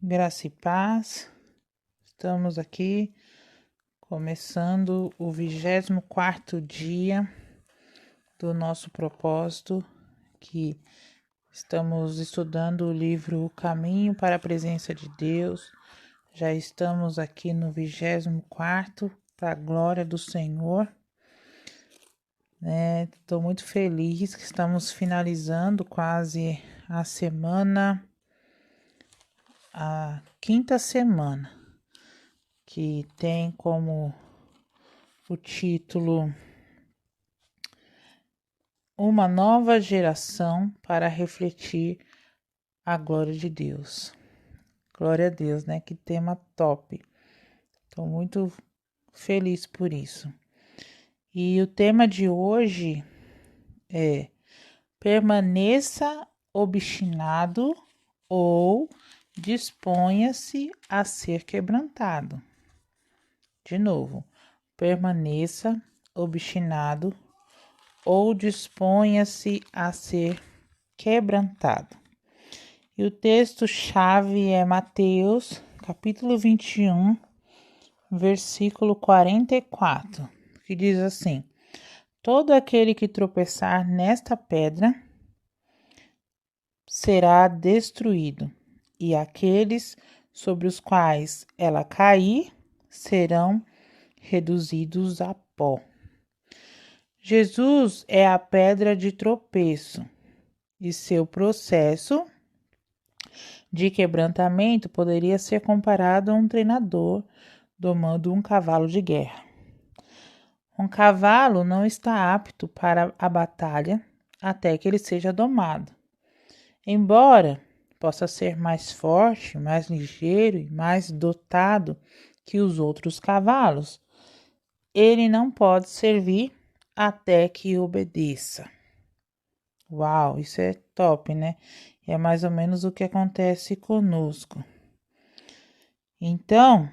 Graça e paz. Estamos aqui começando o 24º dia do nosso propósito, que estamos estudando o livro O Caminho para a Presença de Deus. Já estamos aqui no 24º, para a glória do Senhor. Estou muito feliz que estamos finalizando quase a semana, a 5ª semana, que tem como o título Uma Nova Geração para Refletir a Glória de Deus. Glória a Deus, né? Que tema top. Estou muito feliz por isso. E o tema de hoje é: permaneça obstinado ou disponha-se a ser quebrantado. De novo, permaneça obstinado ou disponha-se a ser quebrantado. E o texto-chave é Mateus, capítulo 21, versículo 44, que diz assim: todo aquele que tropeçar nesta pedra será destruído, e aqueles sobre os quais ela cair serão reduzidos a pó. Jesus é a pedra de tropeço, e seu processo de quebrantamento poderia ser comparado a um treinador domando um cavalo de guerra. Um cavalo não está apto para a batalha até que ele seja domado. Embora possa ser mais forte, mais ligeiro e mais dotado que os outros cavalos, ele não pode servir até que obedeça. Uau, isso é top, né? É mais ou menos o que acontece conosco. Então,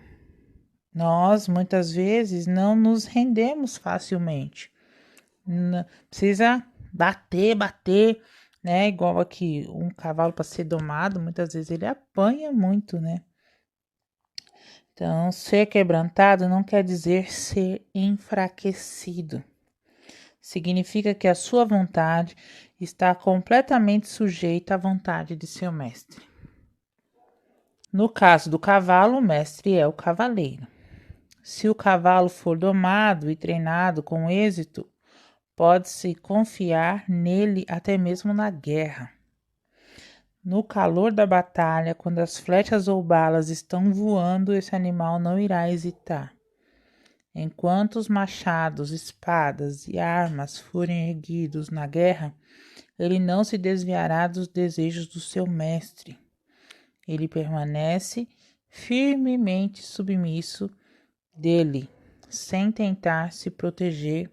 nós muitas vezes não nos rendemos facilmente. Não, precisa bater, né? Igual aqui, um cavalo para ser domado, muitas vezes ele apanha muito, né? Então, ser quebrantado não quer dizer ser enfraquecido. Significa que a sua vontade está completamente sujeita à vontade de seu mestre. No caso do cavalo, o mestre é o cavaleiro. Se o cavalo for domado e treinado com êxito, pode-se confiar nele até mesmo na guerra. No calor da batalha, quando as flechas ou balas estão voando, esse animal não irá hesitar. Enquanto os machados, espadas e armas forem erguidos na guerra, ele não se desviará dos desejos do seu mestre. Ele permanece firmemente submisso dele, sem tentar se proteger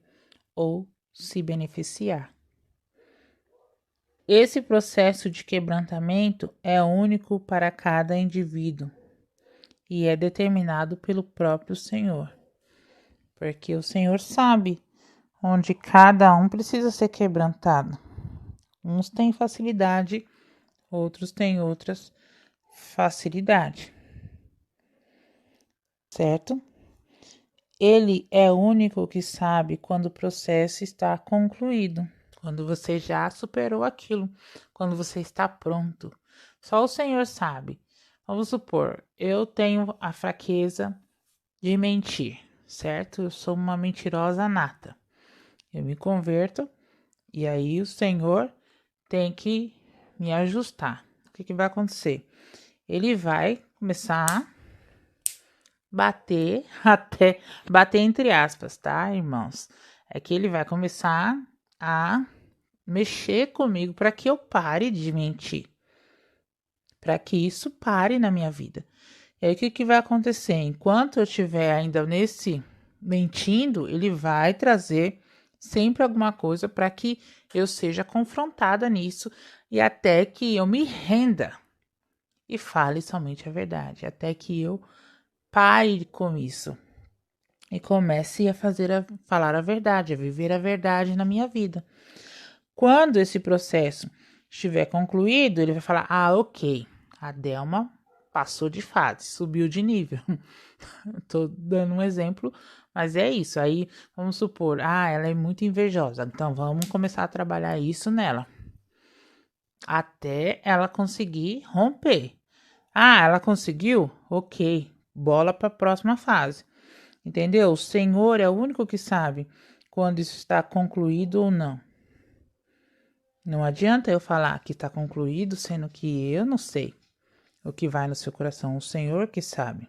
ou se beneficiar. Esse processo de quebrantamento é único para cada indivíduo e é determinado pelo próprio Senhor, porque o Senhor sabe onde cada um precisa ser quebrantado. Uns têm facilidade, outros têm outras facilidades, certo? Ele é o único que sabe quando o processo está concluído, quando você já superou aquilo, quando você está pronto. Só o Senhor sabe. Vamos supor, eu tenho a fraqueza de mentir, certo? Eu sou uma mentirosa nata. Eu me converto e aí o Senhor tem que me ajustar. O que vai acontecer? Ele vai começar a bater entre aspas, tá, irmãos? É que ele vai começar a mexer comigo para que eu pare de mentir, para que isso pare na minha vida. E aí o que vai acontecer? Enquanto eu estiver ainda nesse mentindo, ele vai trazer sempre alguma coisa para que eu seja confrontada nisso e até que eu me renda e fale somente a verdade, até que eu pare com isso e comece a falar a verdade, a viver a verdade na minha vida. Quando esse processo estiver concluído, ele vai falar: ok, a Delma passou de fase, subiu de nível. Tô dando um exemplo, mas é isso. Aí, vamos supor, ela é muito invejosa, então vamos começar a trabalhar isso nela. Até ela conseguir romper. Ela conseguiu? Ok, bola para a próxima fase. Entendeu? O Senhor é o único que sabe quando isso está concluído ou não. Não adianta eu falar que está concluído, sendo que eu não sei o que vai no seu coração. O Senhor que sabe.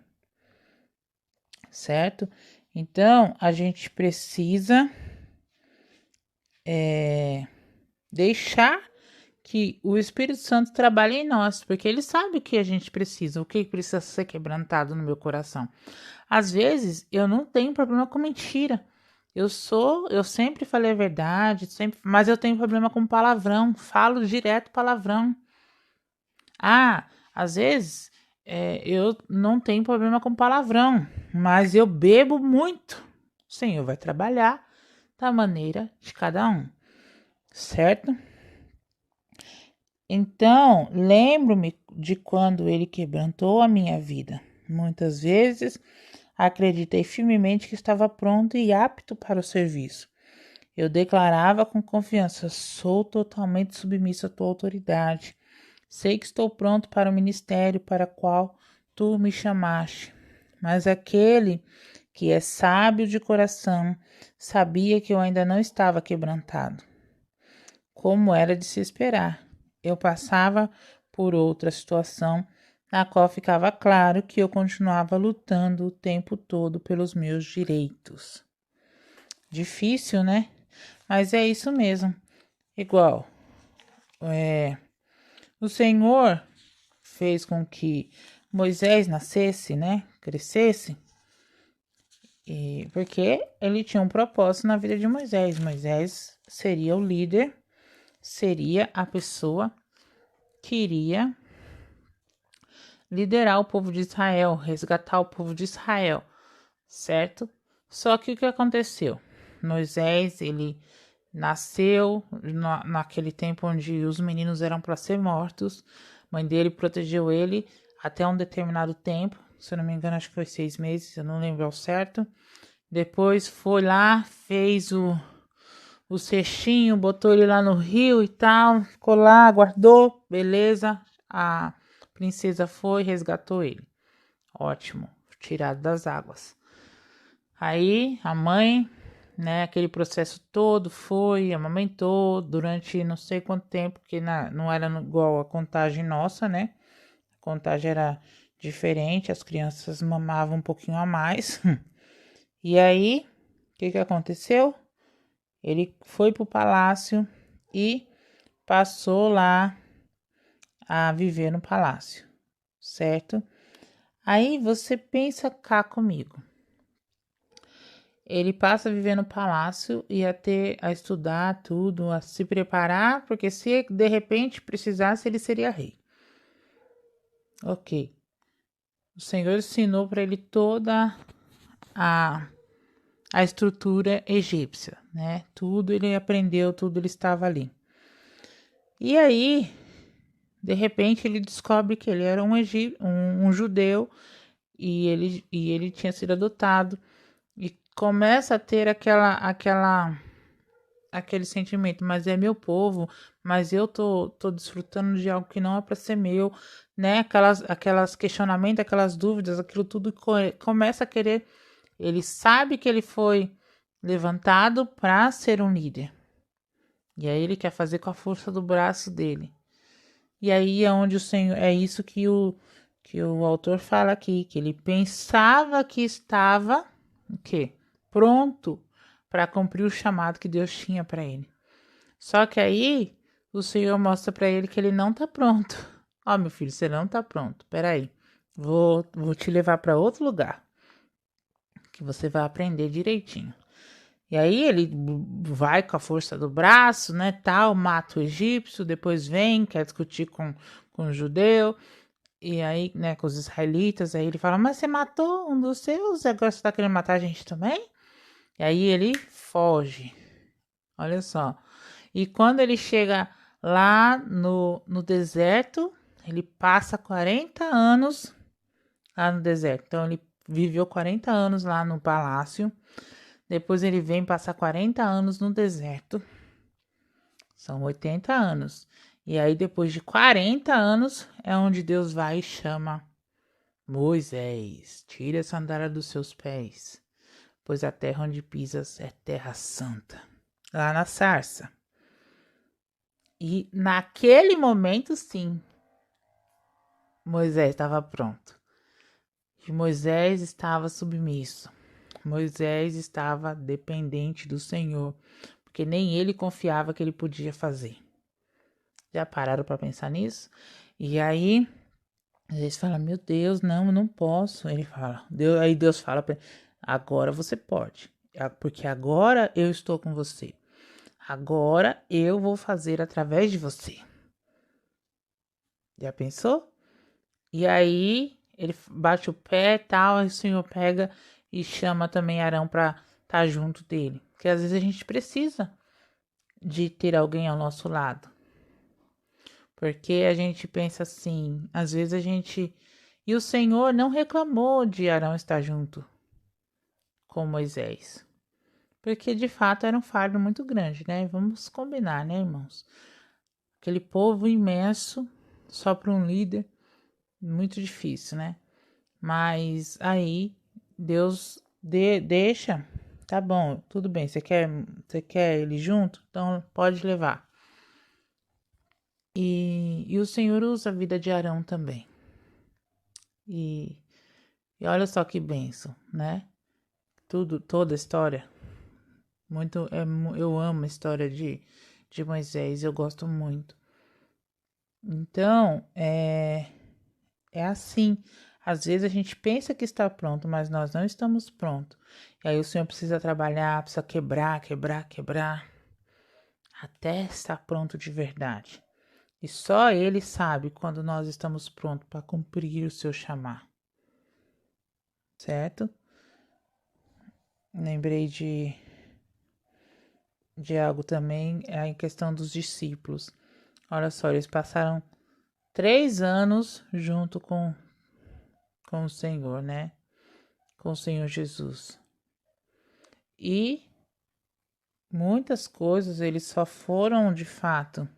Certo? Então, a gente precisa deixar que o Espírito Santo trabalhe em nós, porque ele sabe o que a gente precisa, o que precisa ser quebrantado no meu coração. Às vezes, eu não tenho problema com mentira. Eu sempre falei a verdade, mas eu tenho problema com palavrão, falo direto palavrão. Às vezes, eu não tenho problema com palavrão, mas eu bebo muito. O Senhor vai trabalhar da maneira de cada um, certo? Então, lembro-me de quando ele quebrantou a minha vida. Muitas vezes, acreditei firmemente que estava pronto e apto para o serviço. Eu declarava com confiança: sou totalmente submisso à tua autoridade. Sei que estou pronto para o ministério para o qual tu me chamaste. Mas aquele que é sábio de coração sabia que eu ainda não estava quebrantado, como era de se esperar. Eu passava por outra situação na qual ficava claro que eu continuava lutando o tempo todo pelos meus direitos. Difícil, né? Mas é isso mesmo. Igual, o Senhor fez com que Moisés nascesse, né? Crescesse. Porque ele tinha um propósito na vida de Moisés. Moisés seria o líder, seria a pessoa que iria liderar o povo de Israel, resgatar o povo de Israel, certo? Só que o que aconteceu? Moisés, ele nasceu naquele tempo onde os meninos eram para ser mortos. A mãe dele protegeu ele até um determinado tempo. Se eu não me engano, acho que foi 6 meses, eu não lembro ao certo. Depois foi lá, fez o cestinho, botou ele lá no rio e tal. Ficou lá, guardou, beleza. A princesa foi, resgatou ele. Ótimo, tirado das águas. Aí a mãe, né, aquele processo todo foi, amamentou durante não sei quanto tempo, porque não era igual a contagem nossa, né? A contagem era diferente, as crianças mamavam um pouquinho a mais. E aí, o que aconteceu? Ele foi pro palácio e passou lá a viver no palácio, certo? Aí você pensa cá comigo. Ele passa a viver no palácio e a estudar tudo, a se preparar, porque se de repente precisasse, ele seria rei. Ok. O Senhor ensinou para ele toda a estrutura egípcia, né? Tudo ele aprendeu, tudo ele estava ali. E aí, de repente, ele descobre que ele era um judeu e ele tinha sido adotado. E começa a ter aquele sentimento, mas é meu povo, mas eu tô desfrutando de algo que não é para ser meu, né? Aquelas questionamentos, aquelas dúvidas, aquilo tudo começa a querer. Ele sabe que ele foi levantado para ser um líder. E aí ele quer fazer com a força do braço dele. E aí é onde o Senhor, é isso que o autor fala aqui, que ele pensava que estava o quê? Pronto para cumprir o chamado que Deus tinha para ele. Só que aí o Senhor mostra para ele que ele não tá pronto. Ó, meu filho, você não tá pronto. Peraí, vou te levar para outro lugar que você vai aprender direitinho. E aí ele vai com a força do braço, né, tal, mata o egípcio, depois vem, quer discutir com o judeu, e aí, né, com os israelitas, aí ele fala, mas você matou um dos seus, agora você tá querendo matar a gente também? E aí ele foge, olha só. E quando ele chega lá no deserto, ele passa 40 anos lá no deserto. Então ele viveu 40 anos lá no palácio. Depois ele vem passar 40 anos no deserto. São 80 anos. E aí depois de 40 anos é onde Deus vai e chama Moisés, tira a sandália dos seus pés, pois a terra onde pisas é terra santa. Lá na sarça. E naquele momento, sim, Moisés estava pronto. E Moisés estava submisso. Moisés estava dependente do Senhor, porque nem ele confiava que ele podia fazer. Já pararam para pensar nisso? E aí, às vezes fala, meu Deus, não, eu não posso. Ele fala, aí Deus fala para ele, agora você pode, porque agora eu estou com você. Agora eu vou fazer através de você. Já pensou? E aí ele bate o pé e tal, aí o Senhor pega e chama também Arão para estar junto dele. Porque às vezes a gente precisa de ter alguém ao nosso lado. Porque a gente pensa assim, às vezes a gente... E o Senhor não reclamou de Arão estar junto com Moisés. Porque de fato era um fardo muito grande, né? Vamos combinar, né, irmãos? Aquele povo imenso, só para um líder, muito difícil, né? Mas aí Deus deixa, tá bom, tudo bem, você quer ele junto? Então pode levar. E o Senhor usa a vida de Arão também. E olha só que bênção, né? Toda a história. Eu amo a história de Moisés, eu gosto muito. Então, é assim. Às vezes a gente pensa que está pronto, mas nós não estamos prontos. E aí o Senhor precisa trabalhar, precisa quebrar, até estar pronto de verdade. E só Ele sabe quando nós estamos prontos para cumprir o seu chamar. Certo? Lembrei de algo também, em questão dos discípulos. Olha só, eles passaram 3 anos junto com o Senhor, né? Com o Senhor Jesus. E muitas coisas eles só foram de fato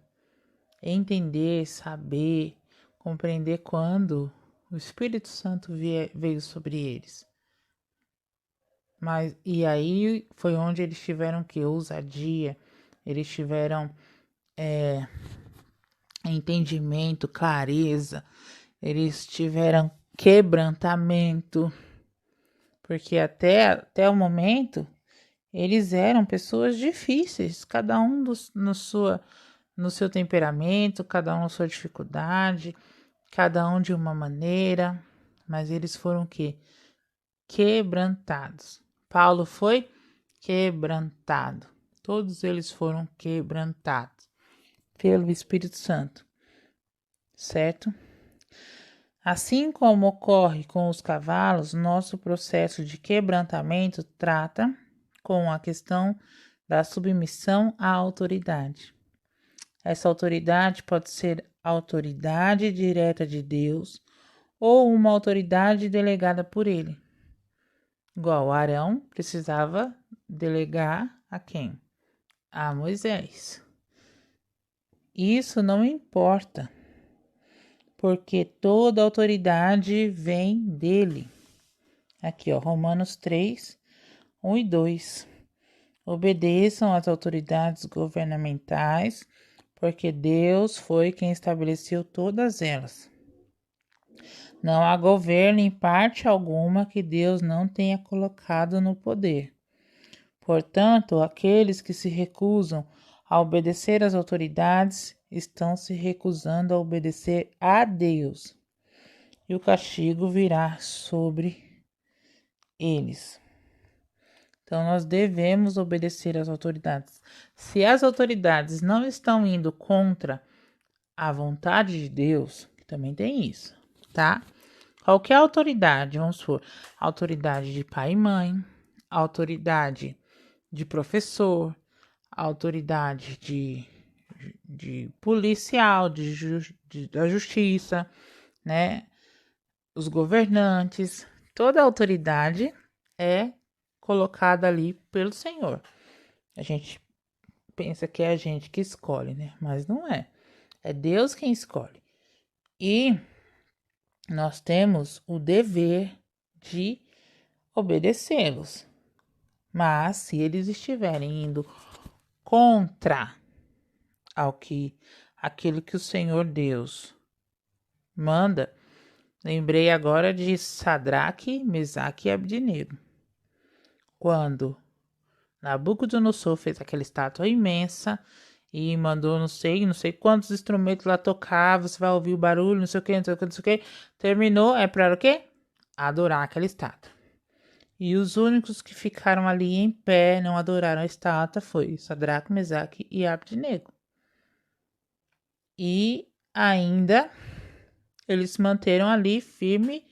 entender, saber, compreender quando o Espírito Santo veio sobre eles. E aí foi onde eles tiveram que ousadia, eles tiveram entendimento, clareza, eles tiveram quebrantamento, porque até o momento eles eram pessoas difíceis, cada um no seu temperamento, cada um na sua dificuldade, cada um de uma maneira, mas eles foram quebrantados. Paulo foi quebrantado. Todos eles foram quebrantados pelo Espírito Santo, certo? Assim como ocorre com os cavalos, nosso processo de quebrantamento trata com a questão da submissão à autoridade. Essa autoridade pode ser autoridade direta de Deus ou uma autoridade delegada por ele. Igual Arão precisava delegar a quem? A Moisés. Isso não importa, porque toda autoridade vem dele. Aqui, ó, Romanos 3, 1 e 2. Obedeçam às autoridades governamentais, porque Deus foi quem estabeleceu todas elas. Não há governo em parte alguma que Deus não tenha colocado no poder. Portanto, aqueles que se recusam a obedecer às autoridades estão se recusando a obedecer a Deus, e o castigo virá sobre eles. Então, nós devemos obedecer às autoridades. Se as autoridades não estão indo contra a vontade de Deus, também tem isso, tá? Qualquer autoridade, vamos supor, autoridade de pai e mãe, autoridade de professor, autoridade de policial, da justiça, né? os governantes, toda a autoridade é colocada ali pelo Senhor. A gente pensa que é a gente que escolhe, né? Mas não é. É Deus quem escolhe. E nós temos o dever de obedecê-los. Mas se eles estiverem indo contra aquilo que o Senhor Deus manda, lembrei agora de Sadraque, Mesaque e Abdenego. Quando Nabucodonosor fez aquela estátua imensa e mandou não sei quantos instrumentos lá tocar, você vai ouvir o barulho, não sei o que, não sei o que, não sei o que. Terminou, é para o quê? Adorar aquela estátua. E os únicos que ficaram ali em pé, não adoraram a estátua, foi Sadraque, Mesaque e Abdenego. E ainda eles se manteram ali firme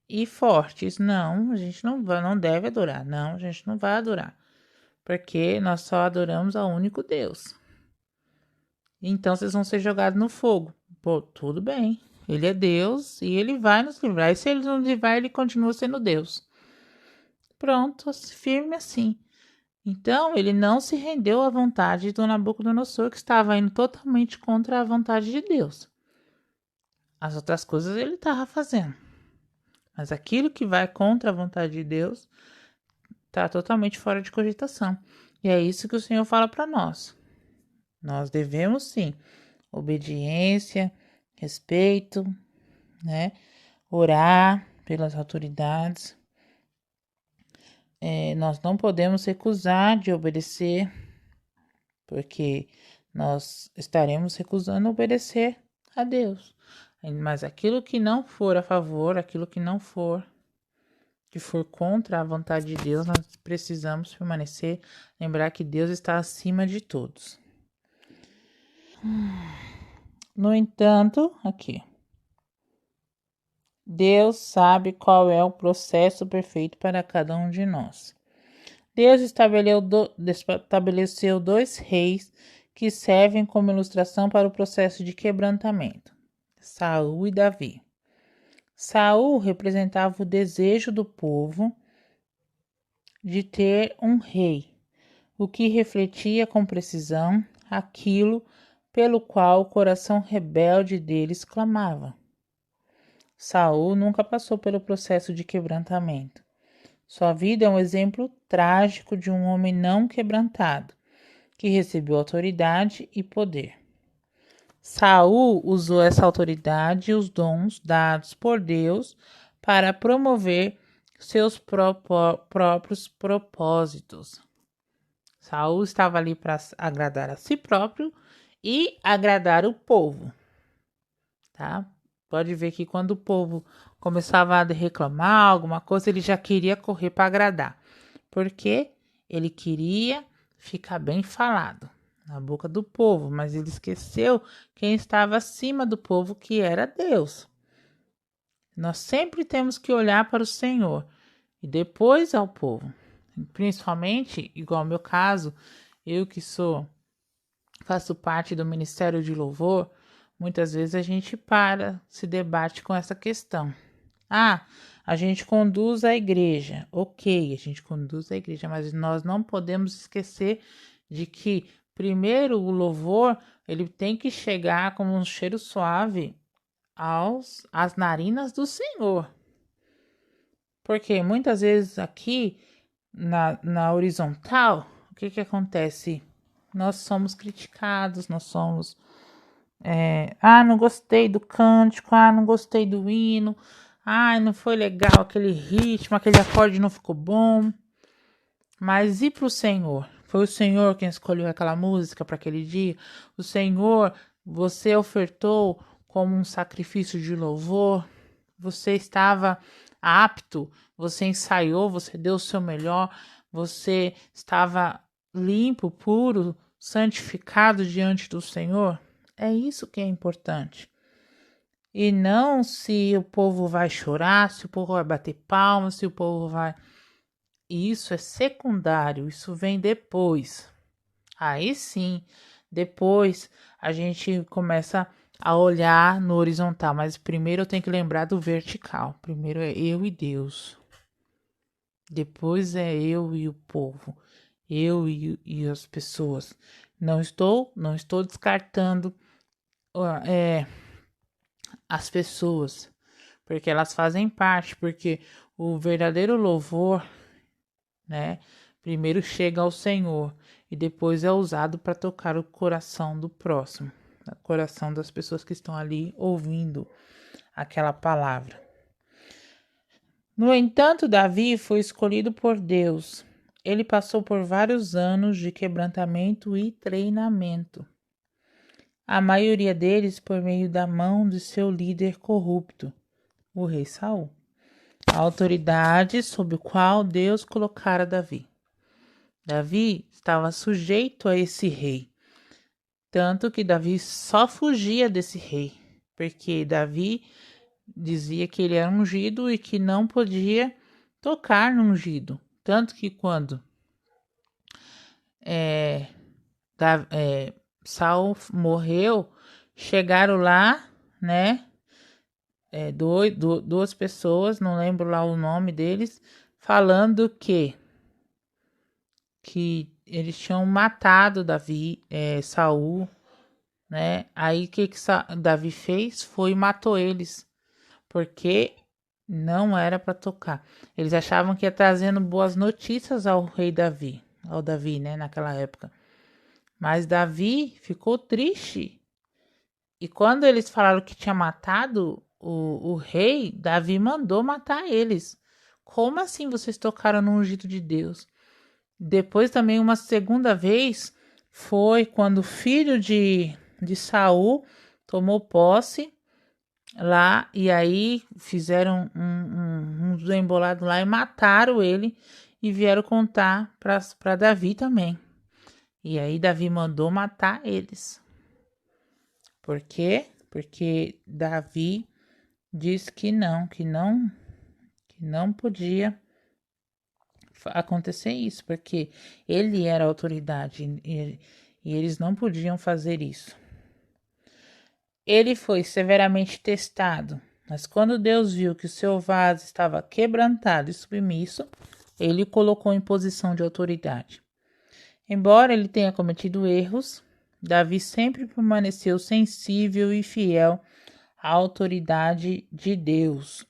e fortes. Não, a gente não deve adorar. Não, a gente não vai adorar. Porque nós só adoramos ao único Deus. Então vocês vão ser jogados no fogo. Pô, tudo bem. Ele é Deus e ele vai nos livrar. E se ele não livrar, ele continua sendo Deus. Pronto, firme assim. Então, ele não se rendeu à vontade do Nabucodonosor, que estava indo totalmente contra a vontade de Deus. As outras coisas ele estava fazendo. Mas aquilo que vai contra a vontade de Deus está totalmente fora de cogitação. E é isso que o Senhor fala para nós. Nós devemos, sim, obediência, respeito, né? Orar pelas autoridades. Nós não podemos recusar de obedecer, porque nós estaremos recusando obedecer a Deus. Mas aquilo que não for a favor, aquilo que não for, que for contra a vontade de Deus, nós precisamos permanecer, lembrar que Deus está acima de todos. No entanto, aqui, Deus sabe qual é o processo perfeito para cada um de nós. Deus estabeleceu 2 reis que servem como ilustração para o processo de quebrantamento: Saul e Davi. Saul representava o desejo do povo de ter um rei, o que refletia com precisão aquilo pelo qual o coração rebelde deles clamava. Saul nunca passou pelo processo de quebrantamento. Sua vida é um exemplo trágico de um homem não quebrantado, que recebeu autoridade e poder. Saul usou essa autoridade e os dons dados por Deus para promover seus próprios propósitos. Saul estava ali para agradar a si próprio e agradar o povo, tá? Pode ver que quando o povo começava a reclamar alguma coisa, ele já queria correr para agradar, porque ele queria ficar bem falado na boca do povo, mas ele esqueceu quem estava acima do povo, que era Deus. Nós sempre temos que olhar para o Senhor e depois ao povo. Principalmente, igual ao meu caso, eu que faço parte do Ministério de Louvor, muitas vezes a gente se debate com essa questão. A gente conduz a igreja. Ok, a gente conduz a igreja, mas nós não podemos esquecer de que primeiro o louvor, ele tem que chegar como um cheiro suave às narinas do Senhor. Porque muitas vezes aqui na horizontal, o que acontece? Nós somos criticados, nós somos não gostei do cântico, não gostei do hino, não foi legal aquele ritmo, aquele acorde não ficou bom. Mas e para o Senhor? Foi o Senhor quem escolheu aquela música para aquele dia? O Senhor, você ofertou como um sacrifício de louvor? Você estava apto? Você ensaiou? Você deu o seu melhor? Você estava limpo, puro, santificado diante do Senhor? É isso que é importante. E não se o povo vai chorar, se o povo vai bater palmas, se o povo vai... Isso é secundário, isso vem depois. Aí sim, depois a gente começa a olhar no horizontal, mas primeiro eu tenho que lembrar do vertical. Primeiro é eu e Deus. Depois é eu e o povo. Eu e as pessoas. Não estou descartando as pessoas, porque elas fazem parte, porque o verdadeiro louvor, né, primeiro chega ao Senhor e depois é usado para tocar o coração do próximo, o coração das pessoas que estão ali ouvindo aquela palavra. No entanto, Davi foi escolhido por Deus. Ele passou por vários anos de quebrantamento e treinamento. A maioria deles por meio da mão de seu líder corrupto, o rei Saul, a autoridade sob o qual Deus colocara Davi. Davi estava sujeito a esse rei, tanto que Davi só fugia desse rei, porque Davi dizia que ele era ungido e que não podia tocar no ungido. Tanto que quando Saul morreu, chegaram lá, né? Duas pessoas, não lembro lá o nome deles, falando que eles tinham matado Saul, né? Aí que Davi fez foi e matou eles, porque não era para tocar. Eles achavam que ia trazendo boas notícias ao rei Davi, ao Davi, né, naquela época. Mas Davi ficou triste. E quando eles falaram que tinha matado o rei, Davi mandou matar eles. Como assim vocês tocaram no ungido de Deus? Depois também uma segunda vez foi quando o filho de Saul tomou posse lá e aí fizeram um embolado lá e mataram ele e vieram contar para Davi também. E aí Davi mandou matar eles. Por quê? Porque Davi disse que não podia acontecer isso, porque ele era a autoridade e eles não podiam fazer isso. Ele foi severamente testado, mas quando Deus viu que o seu vaso estava quebrantado e submisso, ele o colocou em posição de autoridade. Embora ele tenha cometido erros, Davi sempre permaneceu sensível e fiel à autoridade de Deus.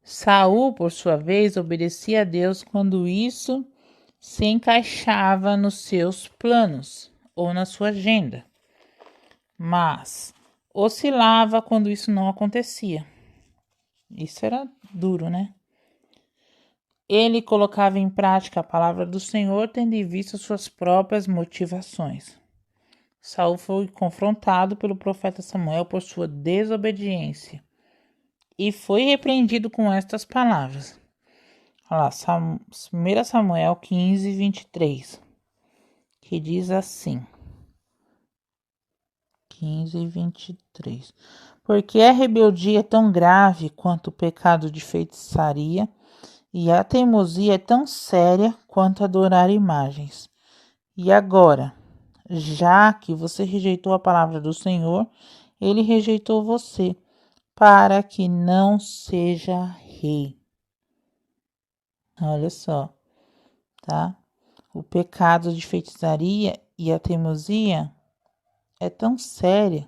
Saul, por sua vez, obedecia a Deus quando isso se encaixava nos seus planos ou na sua agenda, mas oscilava quando isso não acontecia. Isso era duro, né? Ele colocava em prática a palavra do Senhor, tendo em vista suas próprias motivações. Saul foi confrontado pelo profeta Samuel por sua desobediência e foi repreendido com estas palavras. Olha lá, 1 Samuel 15, 23, que diz assim, 15 e 23. Porque a rebeldia é tão grave quanto o pecado de feitiçaria, e a teimosia é tão séria quanto adorar imagens. E agora, já que você rejeitou a palavra do Senhor, ele rejeitou você, para que não seja rei. Olha só, tá? O pecado de feitiçaria e a teimosia é tão séria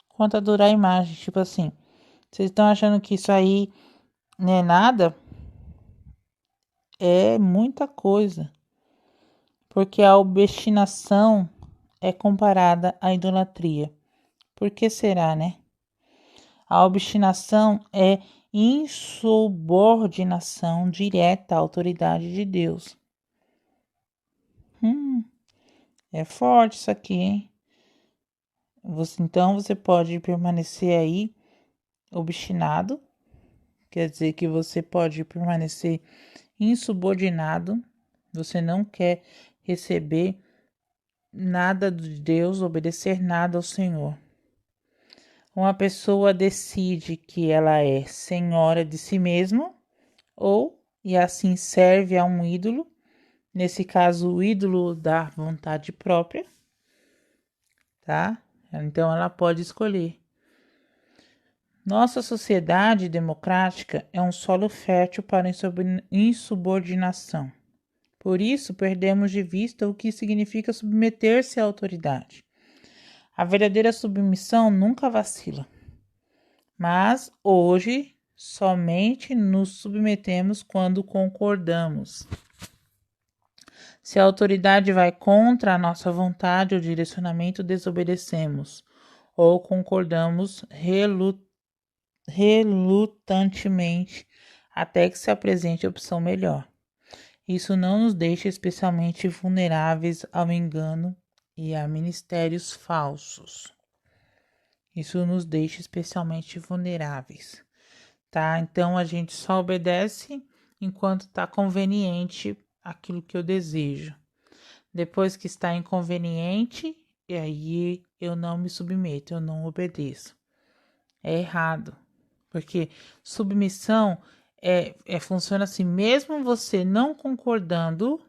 quanto adorar a imagem. Tipo assim, vocês estão achando que isso aí não é nada? É muita coisa. Porque a obstinação é comparada à idolatria. Por que será, né? A obstinação é insubordinação direta à autoridade de Deus. É forte isso aqui, hein? Então você pode permanecer aí obstinado, quer dizer que você pode permanecer insubordinado, você não quer receber nada de Deus, obedecer nada ao Senhor. Uma pessoa decide que ela é senhora de si mesma e assim serve a um ídolo, nesse caso o ídolo da vontade própria, tá? Então ela pode escolher. Nossa sociedade democrática é um solo fértil para insubordinação. Por isso, perdemos de vista o que significa submeter-se à autoridade. A verdadeira submissão nunca vacila. Mas hoje somente nos submetemos quando concordamos. Se a autoridade vai contra a nossa vontade ou direcionamento, desobedecemos ou concordamos relutantemente até que se apresente a opção melhor. Isso não nos deixa especialmente vulneráveis ao engano e a ministérios falsos. Isso nos deixa especialmente vulneráveis, tá? Então a gente só obedece enquanto está conveniente aquilo que eu desejo. Depois que está inconveniente, e aí eu não me submeto, eu não obedeço. É errado, porque submissão funciona assim, mesmo você não concordando,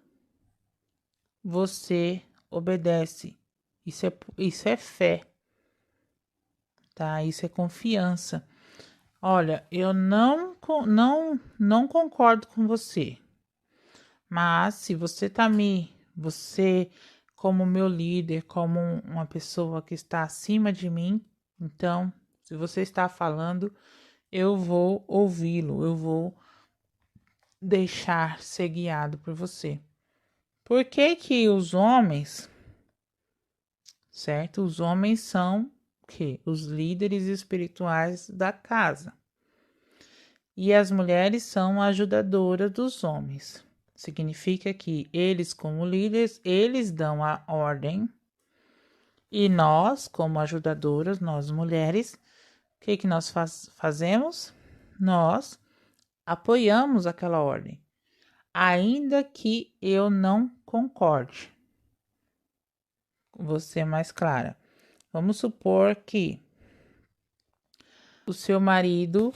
você obedece. Isso é fé, tá? Isso é confiança. Olha, eu não concordo com você, mas se você você como meu líder, como uma pessoa que está acima de mim, então, se você está falando, eu vou ouvi-lo, eu vou deixar ser guiado por você. Por que que os homens, certo? Os homens são os líderes espirituais da casa. E as mulheres são ajudadoras dos homens. Significa que eles, como líderes, eles dão a ordem. E nós, como ajudadoras, nós mulheres, o que nós fazemos? Nós apoiamos aquela ordem, ainda que eu não concorde. Vou ser mais clara. Vamos supor que o seu marido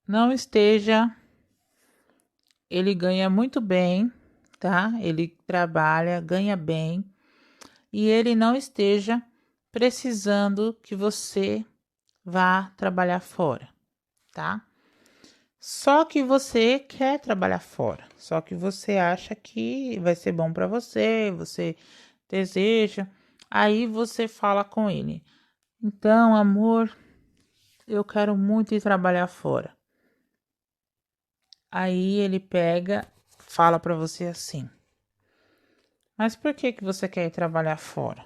não esteja, ele ganha muito bem, tá? Ele trabalha, ganha bem, e ele não esteja precisando que você vá trabalhar fora, tá? Só que você quer trabalhar fora, só que você acha que vai ser bom para você, você deseja, aí você fala com ele. Então, amor, eu quero muito ir trabalhar fora. Aí ele pega, fala para você assim: mas por que você quer ir trabalhar fora?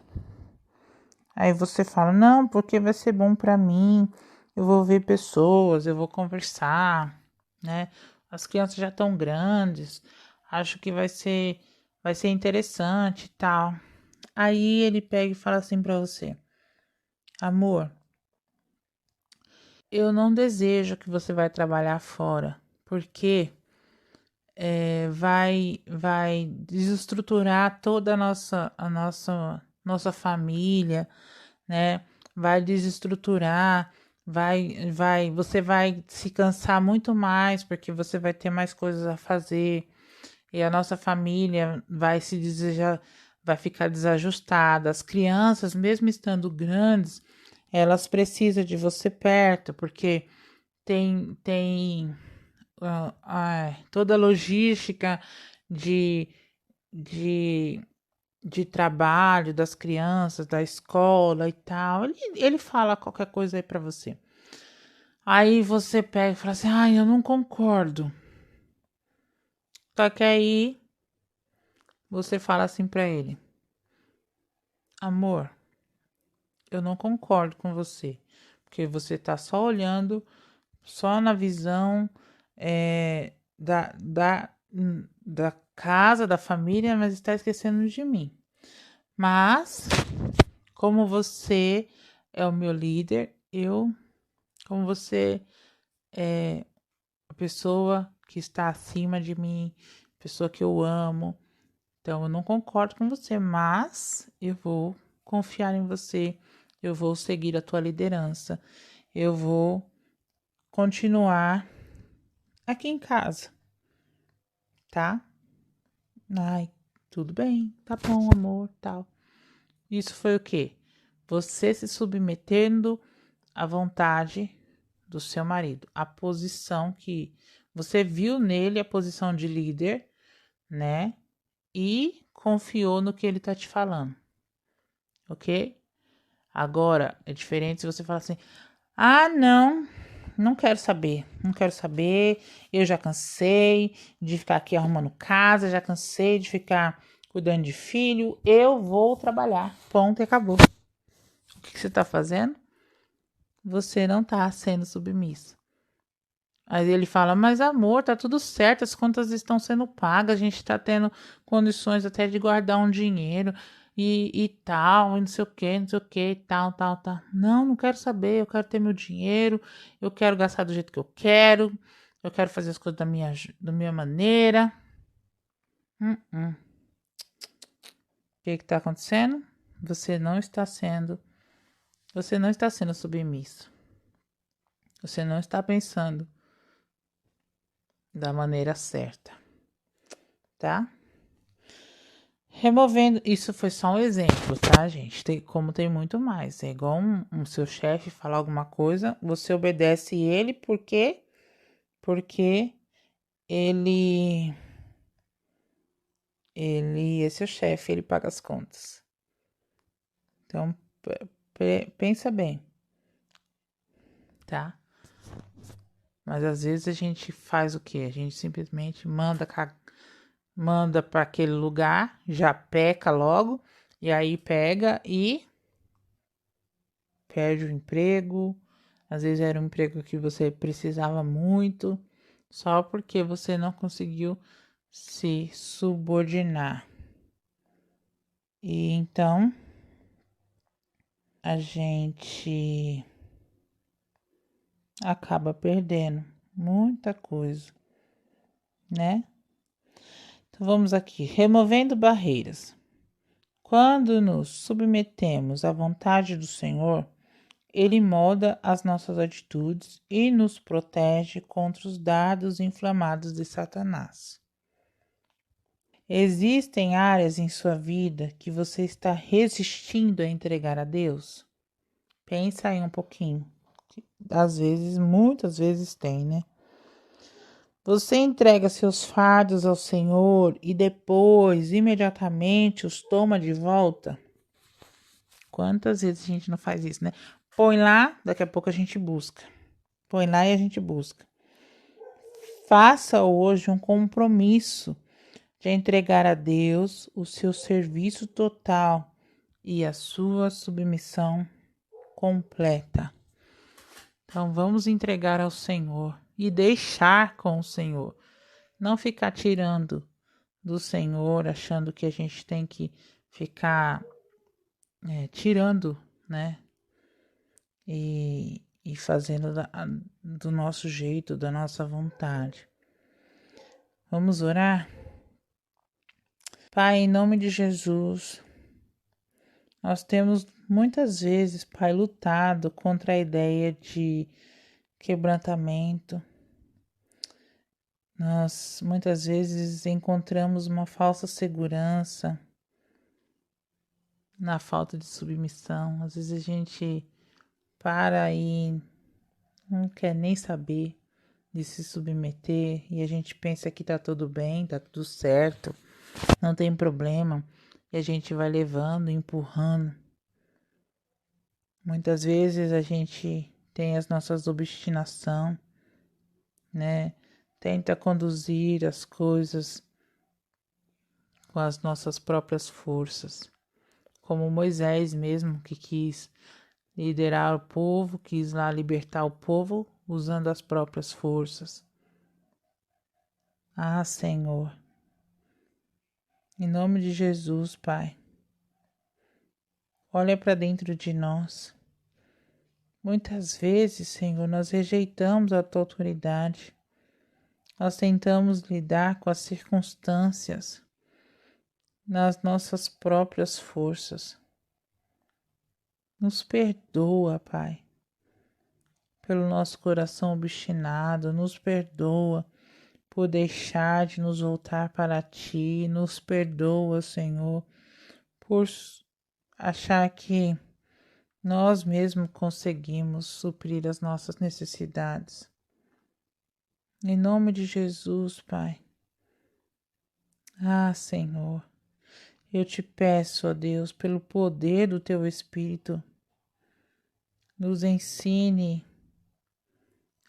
Aí você fala: não, porque vai ser bom para mim, eu vou ver pessoas, eu vou conversar, né? As crianças já estão grandes, acho que vai ser interessante e tal. Aí ele pega e fala assim para você: amor, eu não desejo que você vai trabalhar fora, porque vai desestruturar toda a nossa família, né? Vai desestruturar, você vai se cansar muito mais, porque você vai ter mais coisas a fazer, e a nossa família vai ficar desajustada. As crianças, mesmo estando grandes, elas precisam de você perto, porque tem toda a logística de, de, de trabalho das crianças, da escola e tal. Ele fala qualquer coisa aí pra você. Aí você pega e fala assim: ai, eu não concordo. Só que aí você fala assim pra ele: amor, eu não concordo com você, porque você tá só olhando, só na visão da casa, da família, mas está esquecendo de mim. Mas, como você é o meu líder, como você é a pessoa que está acima de mim, pessoa que eu amo, então eu não concordo com você, mas eu vou confiar em você, eu vou seguir a tua liderança, eu vou continuar aqui em casa, tá? Ai, tudo bem, tá bom, amor, tal. Isso foi o quê? Você se submetendo à vontade do seu marido, a posição que você viu nele, a posição de líder, né? E confiou no que ele tá te falando, ok? Agora, é diferente se você falar assim: ah, não quero saber, não quero saber, eu já cansei de ficar aqui arrumando casa, já cansei de ficar cuidando de filho, eu vou trabalhar, ponto e acabou. O que você tá fazendo? Você não tá sendo submisso. Aí ele fala, mas amor, tá tudo certo, as contas estão sendo pagas, a gente tá tendo condições até de guardar um dinheiro e tal, e não sei o que, não sei o que, e tal, tal, tal. Não quero saber, eu quero ter meu dinheiro, eu quero gastar do jeito que eu quero fazer as coisas da minha maneira. O que tá acontecendo? Você não está sendo submisso. Você não está pensando da maneira certa, tá? Removendo, isso foi só um exemplo, tá, gente? Como tem muito mais. É igual um seu chefe falar alguma coisa, você obedece ele porque ele é seu chefe, ele paga as contas. Então, pensa bem, tá? Mas às vezes a gente faz o quê? A gente simplesmente manda para aquele lugar, já peca logo, e aí pega e perde o emprego. Às vezes era um emprego que você precisava muito, só porque você não conseguiu se subordinar. E então a gente acaba perdendo muita coisa, né? Então vamos aqui, removendo barreiras. Quando nos submetemos à vontade do Senhor, Ele molda as nossas atitudes e nos protege contra os dardos inflamados de Satanás. Existem áreas em sua vida que você está resistindo a entregar a Deus? Pensa aí um pouquinho. Às vezes, muitas vezes tem, né? Você entrega seus fardos ao Senhor e depois, imediatamente, os toma de volta? Quantas vezes a gente não faz isso, né? Põe lá, daqui a pouco a gente busca. Põe lá e a gente busca. Faça hoje um compromisso de entregar a Deus o seu serviço total e a sua submissão completa. Então vamos entregar ao Senhor e deixar com o Senhor. Não ficar tirando do Senhor, achando que a gente tem que ficar tirando, né? E fazendo do nosso jeito, da nossa vontade. Vamos orar? Pai, em nome de Jesus, nós temos muitas vezes, Pai, lutado contra a ideia de quebrantamento. Nós muitas vezes encontramos uma falsa segurança na falta de submissão. Às vezes a gente para e não quer nem saber de se submeter e a gente pensa que tá tudo bem, tá tudo certo, não tem problema, e a gente vai levando, empurrando. Muitas vezes a gente tem as nossas obstinação, né? Tenta conduzir as coisas com as nossas próprias forças, como Moisés mesmo, que quis liderar o povo, quis lá libertar o povo usando as próprias forças. Ah, Senhor, em nome de Jesus, Pai, olha para dentro de nós. Muitas vezes, Senhor, nós rejeitamos a tua autoridade. Nós tentamos lidar com as circunstâncias nas nossas próprias forças. Nos perdoa, Pai, pelo nosso coração obstinado. Nos perdoa por deixar de nos voltar para Ti. Nos perdoa, Senhor, por achar que nós mesmos conseguimos suprir as nossas necessidades. Em nome de Jesus, Pai. Ah, Senhor, eu te peço, ó Deus, pelo poder do Teu Espírito, nos ensine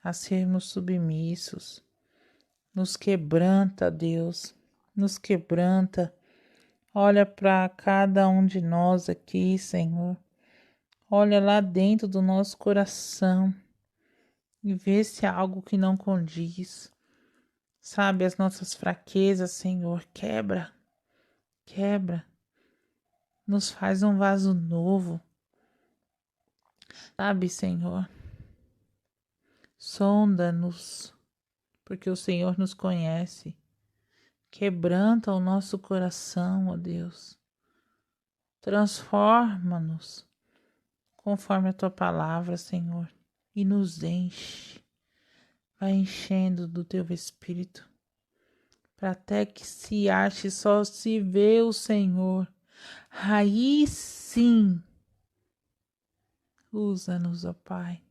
a sermos submissos. Nos quebranta, Deus, nos quebranta. Olha para cada um de nós aqui, Senhor. Olha lá dentro do nosso coração e vê se há algo que não condiz. Sabe, as nossas fraquezas, Senhor, quebra, quebra. Nos faz um vaso novo. Sabe, Senhor, sonda-nos, porque o Senhor nos conhece. Quebranta o nosso coração, ó Deus. Transforma-nos conforme a tua palavra, Senhor, e nos enche. Vai enchendo do teu Espírito, para até que se ache só se vê o Senhor. Aí sim, usa-nos, ó Pai,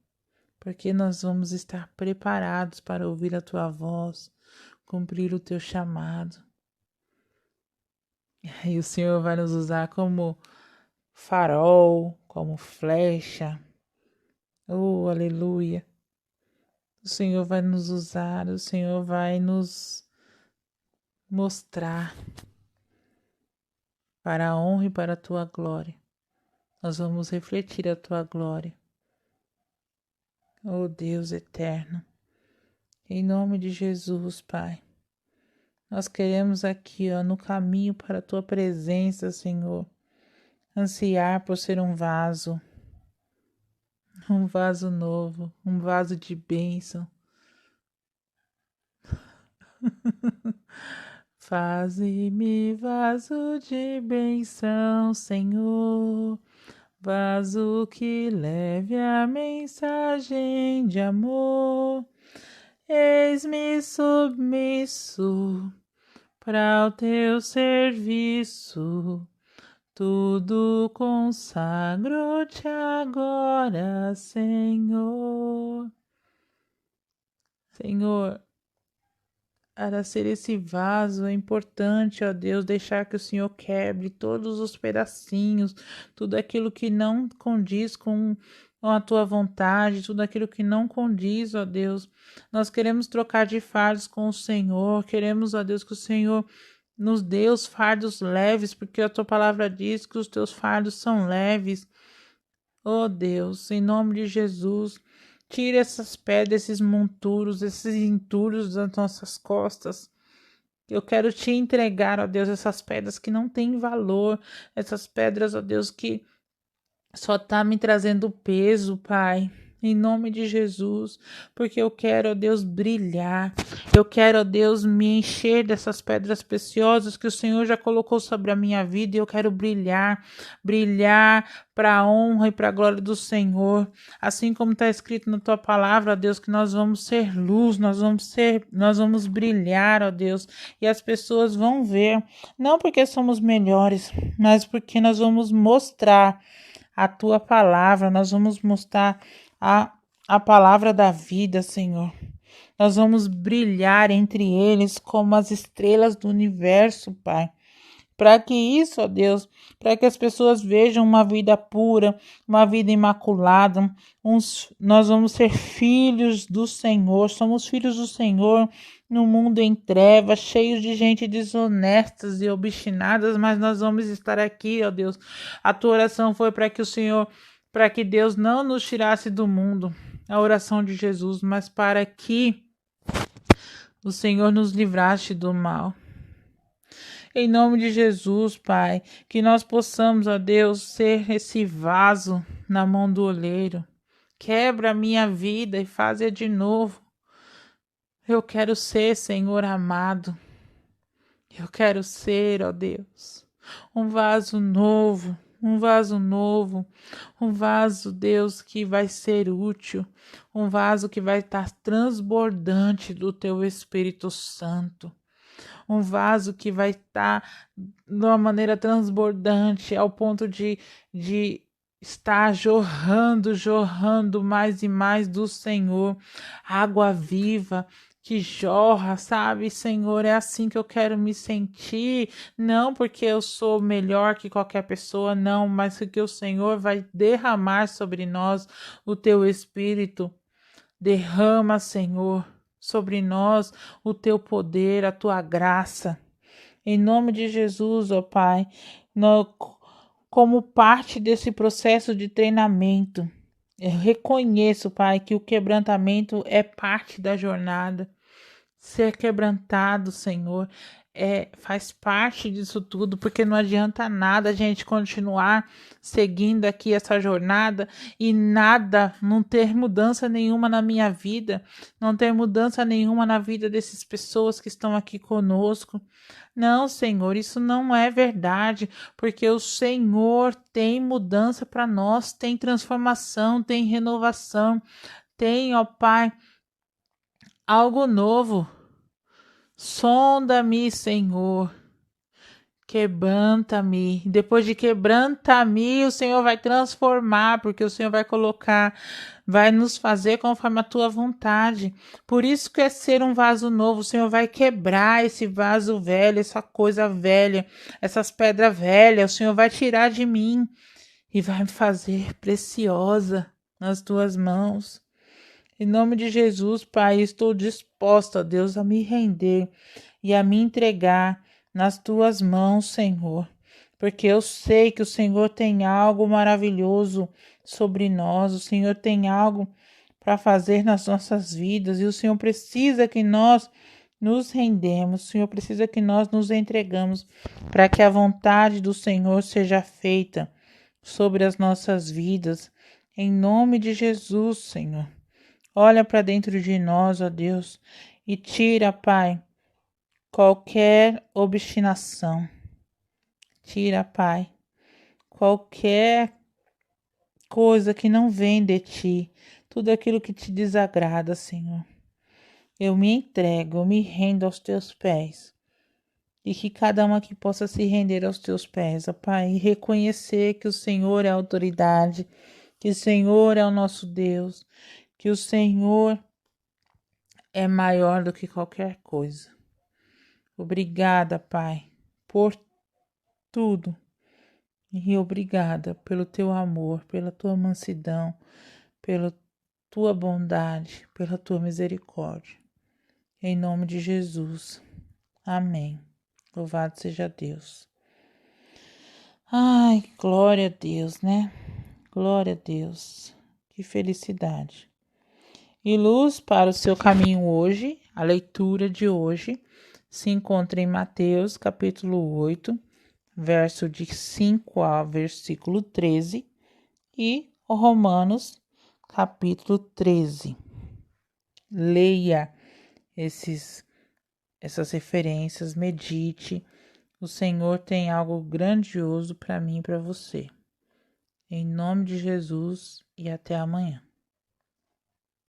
porque nós vamos estar preparados para ouvir a tua voz, cumprir o teu chamado. E o Senhor vai nos usar como farol, como flecha. Oh, aleluia. O Senhor vai nos usar, o Senhor vai nos mostrar para a honra e para a tua glória. Nós vamos refletir a tua glória. Oh Deus eterno, em nome de Jesus, Pai, nós queremos aqui, ó, no caminho para a tua presença, Senhor, ansiar por ser um vaso novo, um vaso de bênção. Faze-me vaso de bênção, Senhor, vaso que leve a mensagem de amor. Eis-me submisso para o teu serviço, tudo consagro-te agora, Senhor. Senhor, para ser esse vaso é importante, ó Deus, deixar que o Senhor quebre todos os pedacinhos, tudo aquilo que não condiz com a tua vontade, tudo aquilo que não condiz, ó Deus. Nós queremos trocar de fardos com o Senhor, queremos, ó Deus, que o Senhor nos dê os fardos leves, porque a tua palavra diz que os teus fardos são leves. Ó Deus, em nome de Jesus, tira essas pedras, esses monturos, esses entulhos das nossas costas. Eu quero te entregar, ó Deus, essas pedras que não têm valor, essas pedras, ó Deus, que só tá me trazendo peso, Pai. Em nome de Jesus, porque eu quero, ó Deus, brilhar. Eu quero, ó Deus, me encher dessas pedras preciosas que o Senhor já colocou sobre a minha vida e eu quero brilhar, brilhar para a honra e para a glória do Senhor. Assim como está escrito na tua palavra, ó Deus, que nós vamos ser luz, nós vamos brilhar, ó Deus, e as pessoas vão ver, não porque somos melhores, mas porque nós vamos mostrar a tua palavra, nós vamos mostrar a palavra da vida, Senhor. Nós vamos brilhar entre eles como as estrelas do universo, Pai. Para que isso, ó Deus, para que as pessoas vejam uma vida pura, uma vida imaculada, nós vamos ser filhos do Senhor, somos filhos do Senhor no mundo em trevas, cheios de gente desonestas e obstinadas, mas nós vamos estar aqui, ó Deus. A tua oração foi para que o Senhor, para que Deus não nos tirasse do mundo, a oração de Jesus, mas para que o Senhor nos livrasse do mal. Em nome de Jesus, Pai, que nós possamos, ó Deus, ser esse vaso na mão do oleiro. Quebra a minha vida e faz-a de novo. Eu quero ser, Senhor amado. Eu quero ser, ó Deus, um vaso novo, um vaso novo, um vaso, Deus, que vai ser útil, um vaso que vai estar transbordante do Teu Espírito Santo. um vaso que vai estar de uma maneira transbordante, ao ponto de estar jorrando mais e mais do Senhor, água viva que jorra, sabe, Senhor, é assim que eu quero me sentir, não porque eu sou melhor que qualquer pessoa, não, mas porque o Senhor vai derramar sobre nós o teu Espírito. Derrama, Senhor, sobre nós o teu poder, a tua graça. Em nome de Jesus, ó Pai, como parte desse processo de treinamento, eu reconheço, Pai, que o quebrantamento é parte da jornada. Ser quebrantado, Senhor, faz parte disso tudo, porque não adianta nada a gente continuar seguindo aqui essa jornada e nada, não ter mudança nenhuma na minha vida, não ter mudança nenhuma na vida dessas pessoas que estão aqui conosco. Não, Senhor, isso não é verdade, porque o Senhor tem mudança para nós, tem transformação, tem renovação, tem, ó Pai, algo novo. Sonda-me, Senhor, quebranta-me. Depois de quebranta-me, o Senhor vai transformar, porque o Senhor vai colocar, vai nos fazer conforme a tua vontade. Por isso que é ser um vaso novo. O Senhor vai quebrar esse vaso velho, essa coisa velha, essas pedras velhas. O Senhor vai tirar de mim e vai me fazer preciosa nas tuas mãos. Em nome de Jesus, Pai, estou disposta, Deus, a me render e a me entregar nas tuas mãos, Senhor, porque eu sei que o Senhor tem algo maravilhoso sobre nós, o Senhor tem algo para fazer nas nossas vidas e o Senhor precisa que nós nos rendemos, o Senhor precisa que nós nos entregamos para que a vontade do Senhor seja feita sobre as nossas vidas, em nome de Jesus, Senhor. Olha para dentro de nós, ó Deus, e tira, Pai, qualquer obstinação. Tira, Pai, qualquer coisa que não vem de ti, tudo aquilo que te desagrada, Senhor. Eu me entrego, eu me rendo aos teus pés. E que cada um aqui possa se render aos teus pés, ó Pai, e reconhecer que o Senhor é a autoridade, que o Senhor é o nosso Deus, que o Senhor é maior do que qualquer coisa. Obrigada, Pai, por tudo. E obrigada pelo teu amor, pela tua mansidão, pela tua bondade, pela tua misericórdia. Em nome de Jesus. Amém. Louvado seja Deus. Ai, glória a Deus, né? Glória a Deus. Que felicidade. E luz para o seu caminho hoje, a leitura de hoje se encontra em Mateus, capítulo 8, verso de 5 ao versículo 13, e Romanos, capítulo 13. Leia essas referências, medite. O Senhor tem algo grandioso para mim e para você. Em nome de Jesus e até amanhã.